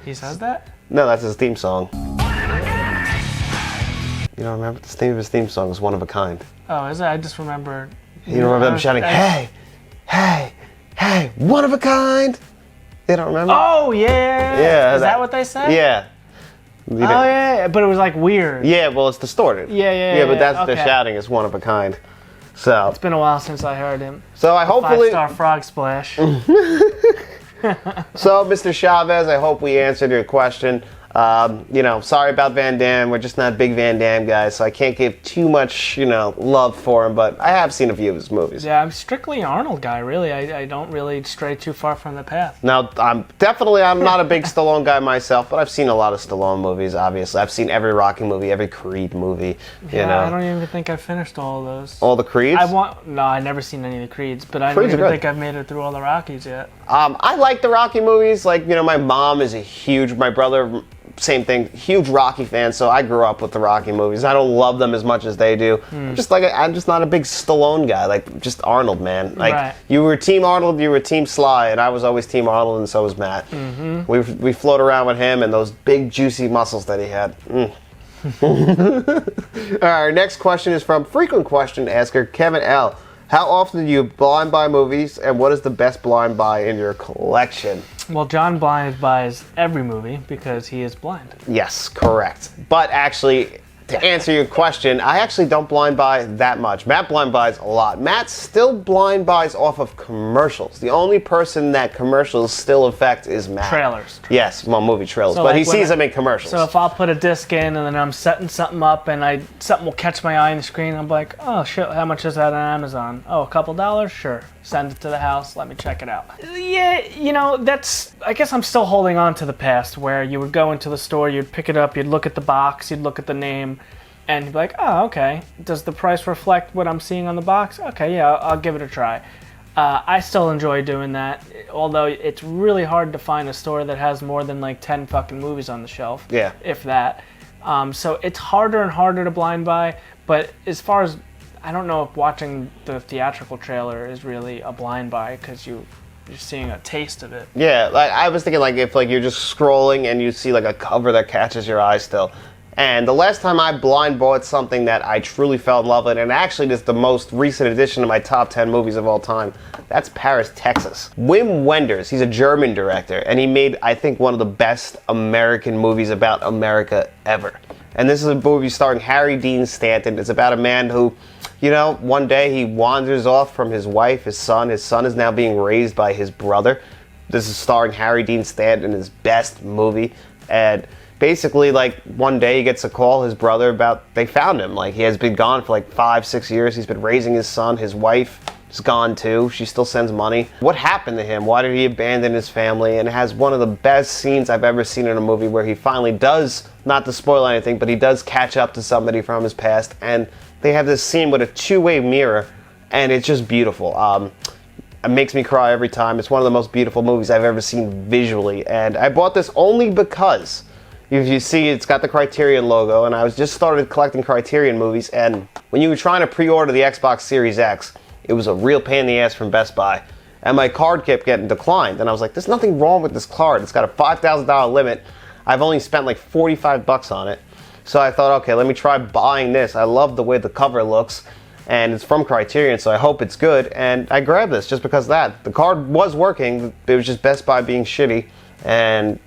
He says that? No, that's his theme song. You don't remember? The name of his theme song is One of a Kind. Oh, is it? I just remember. You don't remember them shouting, hey, hey, hey, one of a kind? They don't remember? Oh, yeah. Yeah. Is that what they said? Yeah. Oh, yeah. But it was like weird. Yeah, well, it's distorted. Yeah, but that's what okay. they're shouting is one of a kind. So, It's been a while since I heard him. so I hopefully, 5-star frog splash. so Mr. Chavez, I hope we answered your question. Sorry about Van Damme. We're just not big Van Damme guys, so I can't give too much, love for him, but I have seen a few of his movies. Yeah, I'm strictly an Arnold guy, really. I don't really stray too far from the path. Now, I'm not a big Stallone guy myself, but I've seen a lot of Stallone movies, obviously. I've seen every Rocky movie, every Creed movie, I don't even think I finished all of those. All the Creeds? I never seen any of the Creeds, but I don't Creeds are even good. think I've made it through all the Rockies yet. I like the Rocky movies. Like, my mom is my brother, same thing, huge Rocky fan, so I grew up with the Rocky movies. I don't love them as much as they do. I'm just not a big Stallone guy, like just Arnold, man. Like, Right. You were Team Arnold, you were Team Sly, and I was always Team Arnold, and so was Matt. We float around with him and those big juicy muscles that he had. Our next question is from frequent question asker Kevin L. How often do you blind buy movies, and what is the best blind buy in your collection? Well, John blind buys every movie because he is blind. Yes, correct. But actually, to answer your question, I actually don't blind buy that much. Matt blind buys a lot. Matt still blind buys off of commercials. The only person that commercials still affect is Matt. Trailers. Yes, well, movie trailers. So, but like, he when sees them in commercials. So if I'll put a disc in and then I'm setting something up and something will catch my eye on the screen, I'm like, oh shit, how much is that on Amazon? Oh, a couple dollars? Sure. Send it to the house, let me check it out. Yeah, I guess I'm still holding on to the past where you would go into the store, you'd pick it up, you'd look at the box, you'd look at the name, and you'd be like, oh, okay. Does the price reflect what I'm seeing on the box? Okay, yeah, I'll give it a try. I still enjoy doing that, although it's really hard to find a store that has more than like 10 fucking movies on the shelf. Yeah. If that. So it's harder and harder to blind buy, but as far as, I don't know if watching the theatrical trailer is really a blind buy because you're seeing a taste of it. Yeah, like I was thinking like if like you're just scrolling and you see like a cover that catches your eye still. And the last time I blind bought something that I truly fell in love with, and actually this is the most recent addition to my top 10 movies of all time, that's Paris, Texas. Wim Wenders, he's a German director, and he made, I think, one of the best American movies about America ever. And this is a movie starring Harry Dean Stanton. It's about a man who, one day he wanders off from his wife, his son. His son is now being raised by his brother. This is starring Harry Dean Stanton, his best movie. And basically, like, one day he gets a call, his brother, about they found him. Like, he has been gone for like 5-6 years. He's been raising his son. His wife is gone too. She still sends money. What happened to him? Why did he abandon his family? And it has one of the best scenes I've ever seen in a movie where he finally does, not to spoil anything, but he does catch up to somebody from his past. And they have this scene with a two-way mirror, and it's just beautiful. It makes me cry every time. It's one of the most beautiful movies I've ever seen visually. And I bought this only because, if you see, it's got the Criterion logo, and I was just started collecting Criterion movies, and when you were trying to pre-order the Xbox Series X, it was a real pain in the ass from Best Buy. And my card kept getting declined, and I was like, there's nothing wrong with this card. It's got a $5,000 limit. I've only spent like $45 on it. So I thought, okay, let me try buying this. I love the way the cover looks, and it's from Criterion, so I hope it's good. And I grabbed this just because of that. The card was working. It was just Best Buy being shitty, and,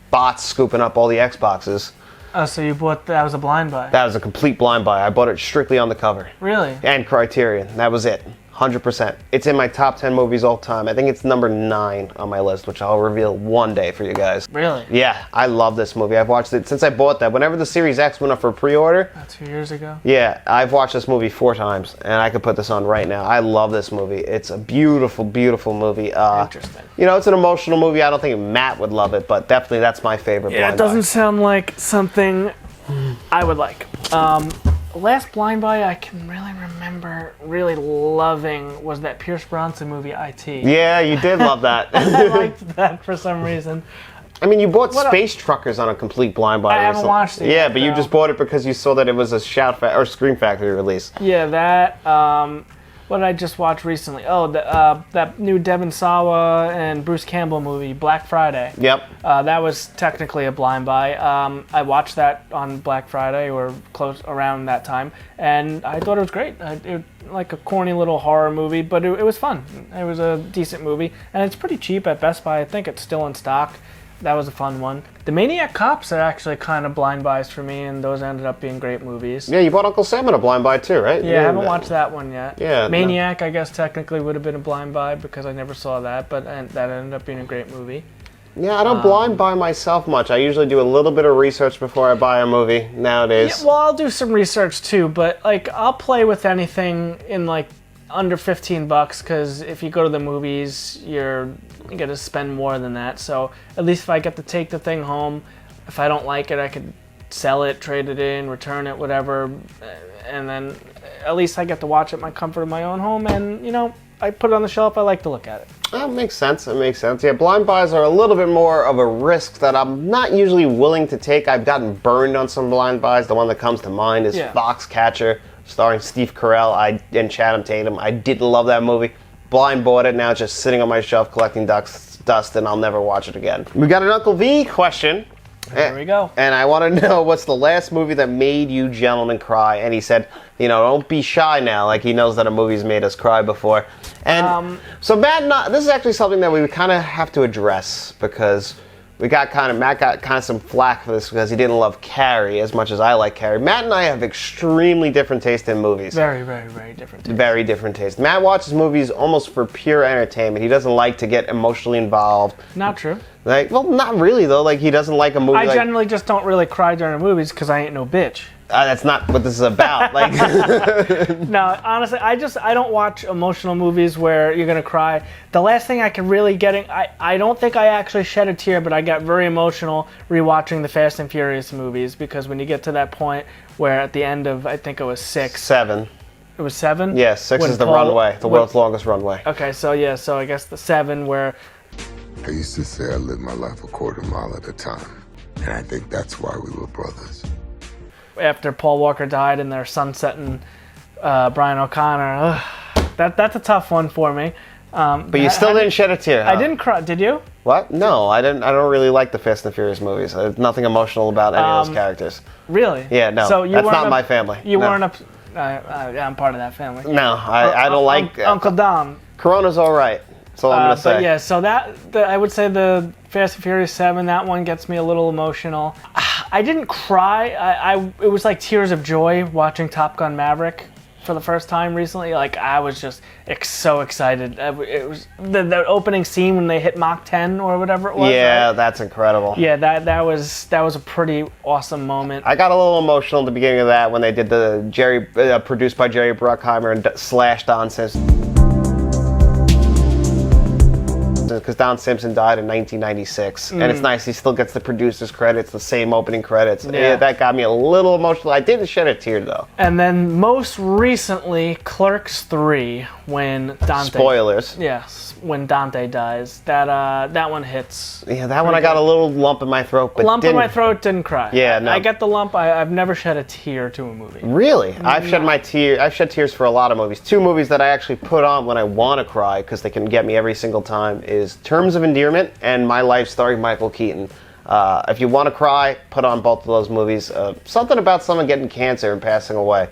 bots scooping up all the Xboxes. Oh, so you bought, that was a blind buy? That was a complete blind buy. I bought it strictly on the cover. Really? And Criterion. That was it. 100%. It's in my top 10 movies all time. I think it's number 9 on my list, which I'll reveal one day for you guys. Really? Yeah, I love this movie. I've watched it since I bought that. Whenever the Series X went up for pre-order. 2 years ago? Yeah, I've watched this movie 4 times, and I could put this on right now. I love this movie. It's a beautiful, beautiful movie. Interesting. You know, it's an emotional movie. I don't think Matt would love it, but definitely that's my favorite Yeah, Blind it doesn't Buy. sound like something I would like. Last Blind Buy I can really remember really loving was that Pierce Brosnan movie, IT. Yeah, you did love that. I liked that for some reason. I mean, you bought What Space Truckers on a complete Blind Buy. I haven't watched it Yeah, yet, but you no. just bought it because you saw that it was a or Scream Factory release. Yeah, that. What did I just watch recently? Oh, that new Devon Sawa and Bruce Campbell movie, Black Friday. Yep. That was technically a blind buy. I watched that on Black Friday or close around that time, and I thought it was great. Like a corny little horror movie, but it was fun. It was a decent movie, and it's pretty cheap at Best Buy. I think it's still in stock. That was a fun one. The Maniac Cops are actually kind of blind buys for me, and those ended up being great movies. Yeah, you bought Uncle Sam in a Blind Buy too, right? Yeah, I haven't watched that one yet. Yeah, Maniac, I guess technically would have been a blind buy because I never saw that, but that ended up being a great movie. Yeah, I don't blind buy myself much. I usually do a little bit of research before I buy a movie nowadays. Yeah, well, I'll do some research too, but like I'll play with anything in like under $15 because if you go to the movies, you're gonna spend more than that. So at least if I get to take the thing home, if I don't like it, I could sell it, trade it in, return it, whatever, and then at least I get to watch it in my comfort of my own home, and you know, I put it on the shelf. I like to look at it. That makes sense. It makes sense. Yeah, blind buys are a little bit more of a risk that I'm not usually willing to take. I've gotten burned on some blind buys. The one that comes to mind is Foxcatcher, starring Steve Carell and Channing Tatum. I didn't love that movie. Blind bought it. Now it's just sitting on my shelf collecting dust, and I'll never watch it again. We got an Uncle V question. There we go. And I want to know, what's the last movie that made you gentlemen cry? And he said, you know, don't be shy now. Like, he knows that a movie's made us cry before. And so Matt, this is actually something that we kind of have to address because Matt got kind of some flack for this because he didn't love Carrie as much as I like Carrie. Matt and I have extremely different taste in movies. Very, very, very different taste. Very different taste. Matt watches movies almost for pure entertainment. He doesn't like to get emotionally involved. Not true. Like, well, not really though. Like, he doesn't like a movie. I generally just don't really cry during movies because I ain't no bitch. That's not what this is about. Like, No, honestly, I don't watch emotional movies where you're gonna cry. The last thing I can really get, I don't think I actually shed a tear, but I got very emotional rewatching the Fast and Furious movies because when you get to that point where at the end of, I think it was 6. 7. It was 7? Yeah, 6 When is the Paul- runway, the when- world's longest runway. Okay, so I guess the 7 where I used to say I lived my life a quarter mile at a time. And I think that's why we were brothers. after Paul Walker died and they're sunsetting Brian O'Connor. That's a tough one for me. But you still didn't shed a tear, huh? I didn't cry. Did you? What? No, I didn't. I don't really like the Fast and Furious movies. There's nothing emotional about any of those characters. Really? Yeah, no. So you that's weren't not my family. You No. weren't yeah, I'm part of that family. No, I don't like... Uncle Dom. Corona's all right. That's all I'm going to say. But yeah, so I would say the Fast and Furious 7, that one gets me a little emotional. I didn't cry. It was like tears of joy watching Top Gun Maverick for the first time recently. Like, I was just so excited. It was the opening scene when they hit Mach 10 or whatever it was. Yeah, right? that's incredible. Yeah, that was a pretty awesome moment. I got a little emotional at the beginning of that when they did the produced by Jerry Bruckheimer and / Don Simpson. Because Don Simpson died in 1996, and it's nice he still gets the producer's credits, the same opening credits. Yeah. That got me a little emotional. I didn't shed a tear though. And then most recently, Clerks 3, when Dante... Spoilers. Yes, when Dante dies. That one hits. Yeah, that one I got a little lump in my throat, but Lump in my throat, didn't cry. Yeah, no. I get the lump. I've never shed a tear to a movie. Really? I've shed tears for a lot of movies. 2 movies that I actually put on when I want to cry because they can get me every single time is Terms of Endearment and My Life starring Michael Keaton. If you want to cry, put on both of those movies. Something about someone getting cancer and passing away.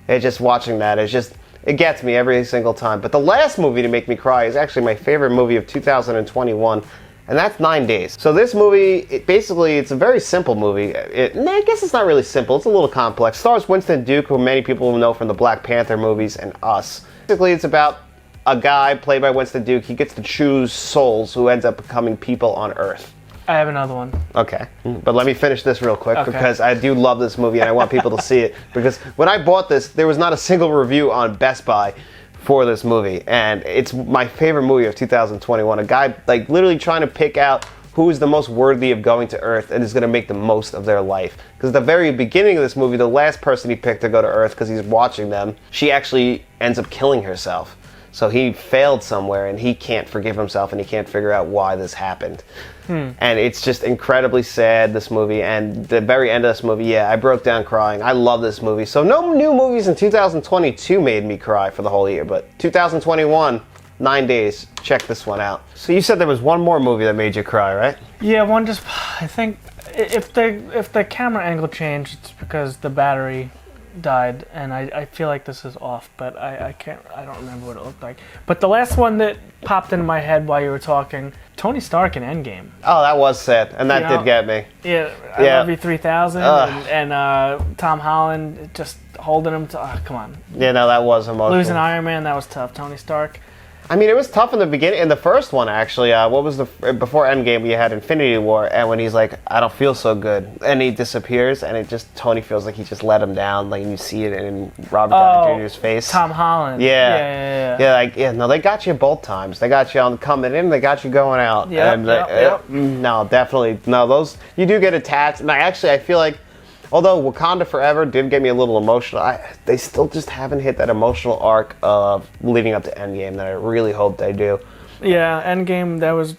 Just watching that, it gets me every single time. But the last movie to make me cry is actually my favorite movie of 2021, and that's 9 Days. So this movie, it's a very simple movie. I guess it's not really simple. It's a little complex. Stars Winston Duke, who many people will know from the Black Panther movies and Us. Basically, it's about a guy played by Winston Duke. He gets to choose souls who ends up becoming people on Earth. I have another one. Okay, but let me finish this real quick Okay. because I do love this movie and I want people to see it. Because when I bought this, there was not a single review on Best Buy for this movie, and it's my favorite movie of 2021. A guy like literally trying to pick out who is the most worthy of going to Earth and is going to make the most of their life. Because at the very beginning of this movie, the last person he picked to go to Earth, because he's watching them, she actually ends up killing herself. So he failed somewhere and he can't forgive himself and he can't figure out why this happened. And it's just incredibly sad, this movie. And the very end of this movie, yeah, I broke down crying. I love this movie. So no new movies in 2022 made me cry for the whole year. But 2021, 9 Days, check this one out. So you said there was one more movie that made you cry, right? Yeah, one just, I think if the camera angle changed, it's because the battery died, and I feel like this is off, but I don't remember what it looked like. But the last one that popped into my head while you were talking, Tony Stark in Endgame. Oh, that was sad, and that did get me. Yeah, I love you 3000, and Tom Holland just holding him to, come on. Yeah, no, that was emotional. Losing Iron Man, that was tough. Tony Stark. I mean, it was tough in the beginning. In the first one, actually, what was before Endgame? We had Infinity War, and when he's like, "I don't feel so good," and he disappears, and Tony feels like he just let him down. Like you see it in Robert Downey Jr.'s face. Tom Holland. Yeah. No, they got you both times. They got you on coming in, they got you going out. Yep. No, definitely, no. Those you do get attached, and I feel like, although Wakanda Forever did get me a little emotional, they still just haven't hit that emotional arc of leading up to Endgame that I really hope they do. Yeah, Endgame, that was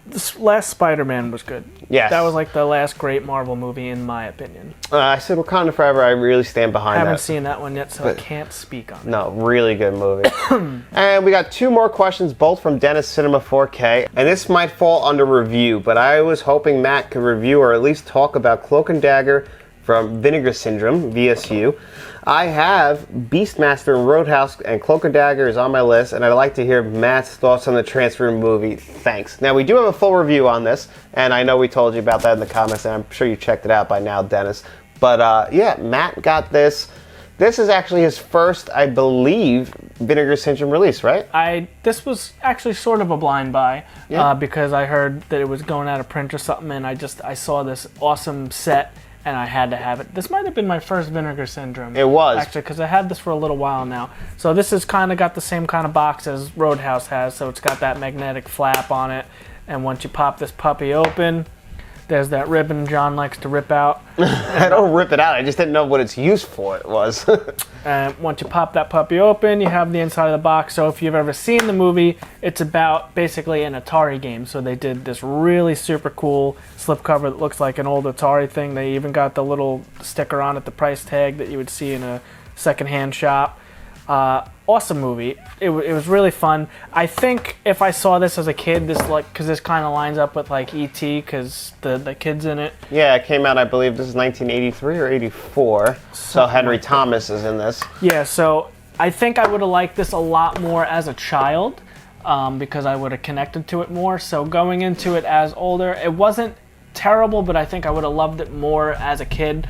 this last Spider-Man was good. Yes. That was like the last great Marvel movie, in my opinion. I said Wakanda Forever, I really stand behind that. I haven't seen that one yet, so I can't speak on it. No, really good movie. And we got 2 more questions, both from Dennis Cinema 4K. And this might fall under review, but I was hoping Matt could review or at least talk about Cloak and Dagger from Vinegar Syndrome, VSU. I have Beastmaster and Roadhouse, and Cloak and Dagger is on my list, and I'd like to hear Matt's thoughts on the transfer movie. Thanks. Now, we do have a full review on this, and I know we told you about that in the comments, and I'm sure you checked it out by now, Dennis. But yeah, Matt got this. This is actually his first, I believe, Vinegar Syndrome release, right? This was actually sort of a blind buy, because I heard that it was going out of print or something, and I saw this awesome set, and I had to have it. This might have been my first Vinegar Syndrome. It was. Actually, because I had this for a little while now. So this has kind of got the same kind of box as Roadhouse has, so it's got that magnetic flap on it, and once you pop this puppy open, there's that ribbon John likes to rip out. I don't rip it out, I just didn't know what its use for it was. And once you pop that puppy open, you have the inside of the box. So if you've ever seen the movie, it's about basically an Atari game. So they did this really super cool slipcover that looks like an old Atari thing. They even got the little sticker on it, the price tag that you would see in a secondhand shop. Awesome movie. It was really fun. I think if I saw this as a kid, because this kind of lines up with like E.T. because the kid's in it. Yeah, it came out, I believe, this is 1983 or 84. So Henry Thomas is in this. Yeah, so I think I would have liked this a lot more as a child, because I would have connected to it more. So going into it as older, it wasn't terrible, but I think I would have loved it more as a kid.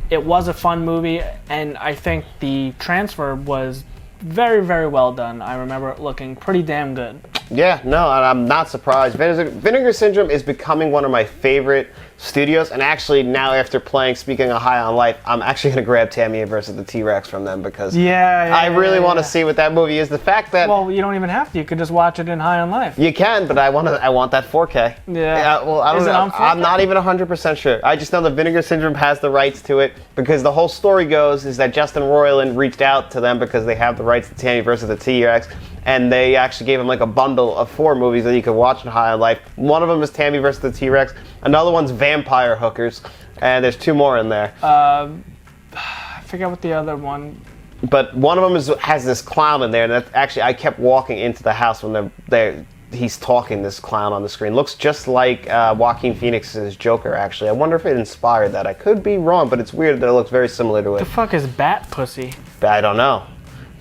It was a fun movie, and I think the transfer was very, very well done. I remember it looking pretty damn good. Yeah, no, and I'm not surprised. Vinegar Syndrome is becoming one of my favorite studios, and actually now after playing Speaking of High on Life, I'm actually going to grab Tammy versus the T-Rex from them because I really want to see what that movie is. The fact that... Well, you don't even have to. You could just watch it in High on Life. You can, but I want that 4K. Yeah. Well, I don't know. On 4K? I'm not even 100% sure. I just know that Vinegar Syndrome has the rights to it because the whole story goes is that Justin Roiland reached out to them because they have the rights to Tammy versus the T-Rex, and they actually gave him like a bundle of 4 movies that you could watch in High on Life. One of them is Tammy versus the T-Rex. Another one's Vampire Hookers, and there's 2 more in there. I forget what the other one. But one of them has this clown in there, and that actually I kept walking into the house when he's talking, this clown on the screen. Looks just like Joaquin Phoenix's Joker, actually. I wonder if it inspired that. I could be wrong, but it's weird that it looks very similar to it. The fuck is Bat Pussy? I don't know.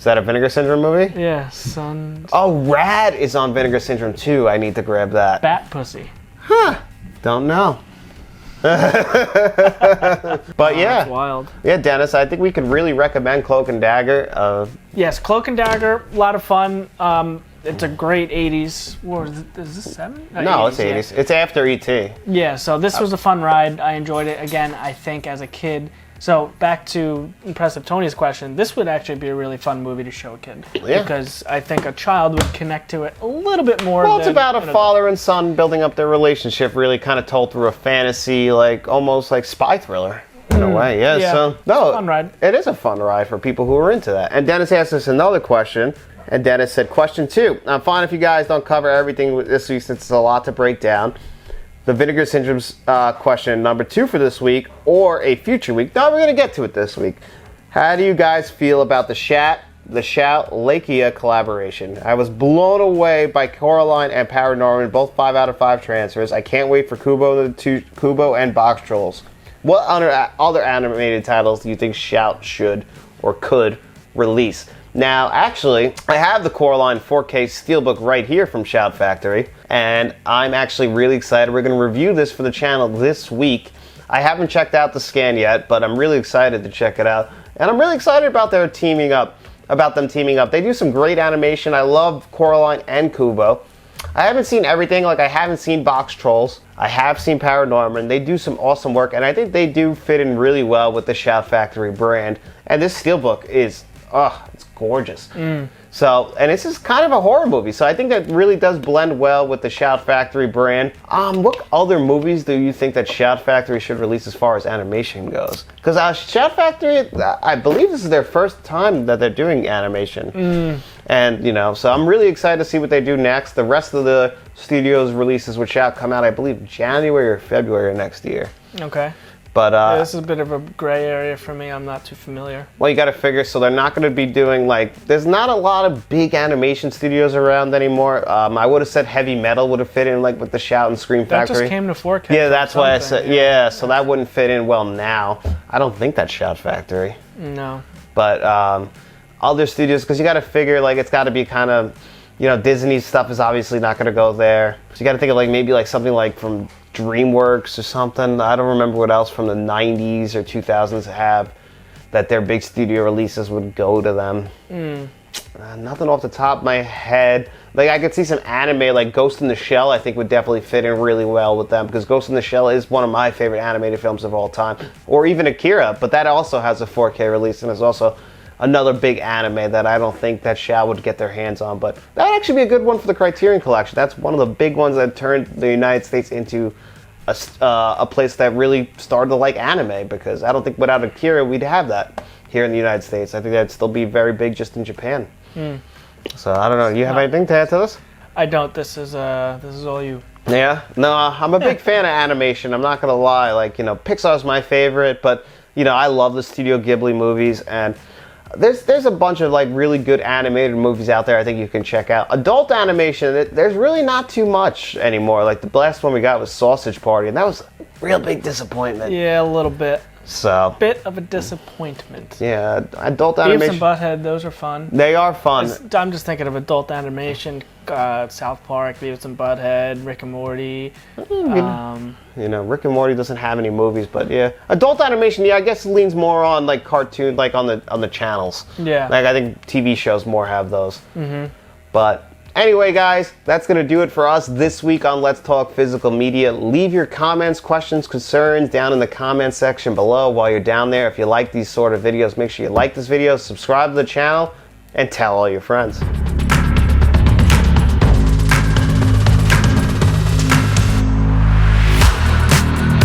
Is that a Vinegar Syndrome movie? Yeah, Sun. Oh, Rad is on Vinegar Syndrome too. I need to grab that. Bat pussy. Don't know. But yeah. That's wild. Yeah, Dennis, I think we could really recommend Cloak and Dagger. Yes, Cloak and Dagger, a lot of fun. It's a great 80s. What is this 7? No, it's 80s. Yeah. It's after E.T. Yeah, so this was a fun ride. I enjoyed it. Again, I think as a kid. So back to Impressive Tony's question, this would actually be a really fun movie to show a kid. Yeah. Because I think a child would connect to it a little bit more. Well, it's about a an father and son building up their relationship, really kind of told through a fantasy, like almost like spy thriller in a way. Yeah, Yeah, so no, it's a fun ride. It is a fun ride for people who are into that. And Dennis asked us another question, and Dennis said, question 2. I'm fine if you guys don't cover everything this week since it's a lot to break down. The Vinegar Syndrome's question number 2 for this week or a future week. No, we're going to get to it this week. How do you guys feel about the Shout Lakia collaboration? I was blown away by Coraline and Paranorman, both 5 out of 5 transfers. I can't wait for Kubo and Box Trolls. What other animated titles do you think Shout should or could release? Now, actually, I have the Coraline 4K Steelbook right here from Shout Factory, and I'm actually really excited. We're going to review this for the channel this week. I haven't checked out the scan yet, but I'm really excited to check it out. And I'm really excited about them teaming up. They do some great animation. I love Coraline and Kubo. I haven't seen everything, like I haven't seen Box Trolls. I have seen Paranorman. They do some awesome work, and I think they do fit in really well with the Shout Factory brand. And this Steelbook is, it's gorgeous. So, and this is kind of a horror movie, so I think that really does blend well with the Shout Factory brand. What other movies do you think that Shout Factory should release as far as animation goes? Because Shout Factory, I believe this is their first time that they're doing animation. And, so I'm really excited to see what they do next. The rest of the studio's releases with Shout come out, I believe, January or February next year. Okay. But yeah, this is a bit of a gray area for me. I'm not too familiar. Well, you got to figure, so they're not going to be doing, there's not a lot of big animation studios around anymore. I would have said Heavy Metal would have fit in, with the Shout and Scream Factory. That just came to 4K. Yeah, that's why I said, yeah, so that wouldn't fit in well now. I don't think that's Shout Factory. No. But other studios, because you got to figure, it's got to be kind of, Disney stuff is obviously not going to go there. So you got to think of, maybe something from DreamWorks or something. I don't remember what else from the 90s or 2000s have that their big studio releases would go to them. Nothing off the top of my head. I could see some anime like Ghost in the Shell. I think would definitely fit in really well with them, because Ghost in the Shell is one of my favorite animated films of all time. Or even Akira, but that also has a 4K release and is also another big anime that I don't think that Shout would get their hands on, but that would actually be a good one for the Criterion Collection. That's one of the big ones that turned the United States into a place that really started to like anime, because I don't think without Akira we'd have that here in the United States. I think that'd still be very big just in Japan. So I don't know. You have anything to add to this? I don't. This is all you. Yeah? No, I'm a big fan of animation. I'm not gonna lie. Pixar's my favorite, but I love the Studio Ghibli movies, and there's a bunch of really good animated movies out there I think you can check out. Adult animation, there's really not too much anymore. The last one we got was Sausage Party, and that was a real big disappointment. Yeah, a little bit. So. Bit of a disappointment. Yeah, adult Beavis animation. and Butthead, those are fun. They are fun. I'm just thinking of adult animation. South Park, Beavis and Butthead, Rick and Morty. Rick and Morty doesn't have any movies, but yeah, adult animation. Yeah, I guess leans more on cartoon, on the channels. Yeah. I think TV shows more have those. But anyway, guys, that's gonna do it for us this week on Let's Talk Physical Media. Leave your comments, questions, concerns down in the comment section below while you're down there. If you like these sort of videos, make sure you like this video, subscribe to the channel, and tell all your friends.